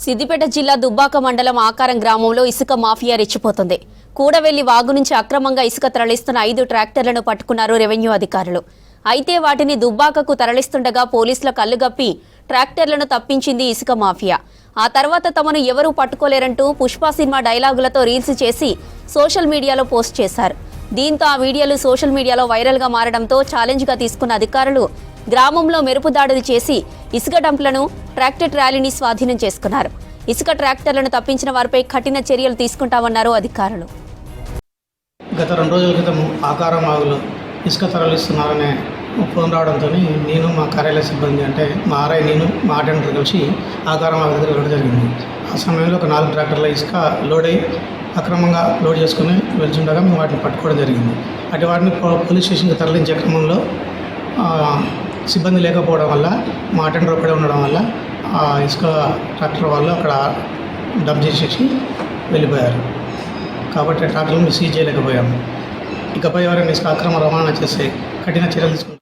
సిద్దిపేట జిల్లా దుబ్బాక మండలం ఆకారం గ్రామంలో ఇసుక మాఫియా రెచ్చిపోతుంది. కూడవెల్లి వాగు నుంచి అక్రమంగా ఇసుక తరలిస్తున్న 5 ట్రాక్టర్లను పట్టుకున్నారు రెవెన్యూ అధికారులు. అయితే వాటిని దుబ్బాకకు తరలిస్తుండగా పోలీసుల కళ్లుగప్పి ట్రాక్టర్లను తప్పించింది ఇసుక మాఫియా. ఆ తర్వాత తమను ఎవరూ పట్టుకోలేరంటూ పుష్ప సినిమా డైలాగులతో రీల్స్ చేసి సోషల్ మీడియాలో పోస్ట్ చేశారు. దీంతో ఆ వీడియోలు సోషల్ మీడియాలో వైరల్గా మారడంతో ఛాలెంజ్గా తీసుకున్న అధికారులు గ్రామంలో మెరుపు దాడులు చేసి ఇసుక డంప్లను ట్రాక్టర్ ట్రాలీని స్వాధీనం చేసుకున్నారు. ఇసుక ట్రాక్టర్లను తప్పించిన వారిపై కఠిన చర్యలు తీసుకుంటామన్నారు అధికారులు. గత 2 రోజుల క్రితం ఆకారం వాగులో ఇసుక తరలిస్తున్నారనే ఫోన్ రావడంతో నేను మా కార్యాలయ సిబ్బంది అంటే మా ఆర్ఐ నేను మా అటెండర్ కలిసి ఆకారం వాగు దగ్గర వెళ్ళడం జరిగింది. ఆ సమయంలో ఒక 4 ట్రాక్టర్ల ఇసుక లోడ్ అయి అక్రమంగా లోడ్ చేసుకుని వెళ్తుండగా మేము వాటిని పట్టుకోవడం జరిగింది. అటు వాటిని పోలీస్ స్టేషన్కి తరలించే క్రమంలో సిబ్బంది లేకపోవడం వల్ల మా అటెండర్ ఒక్కడే ఉండడం వల్ల ఆ ఇసుక ట్రాక్టర్ వాళ్ళు అక్కడ డంప్ చేసేసి వెళ్ళిపోయారు. కాబట్టి ట్రాక్టర్లను సీజ్ చేయలేకపోయాము. ఇకపై ఎవరైనా ఇసుక అక్రమ రవాణా చేస్తే కఠిన చర్యలు తీసుకుంటాం.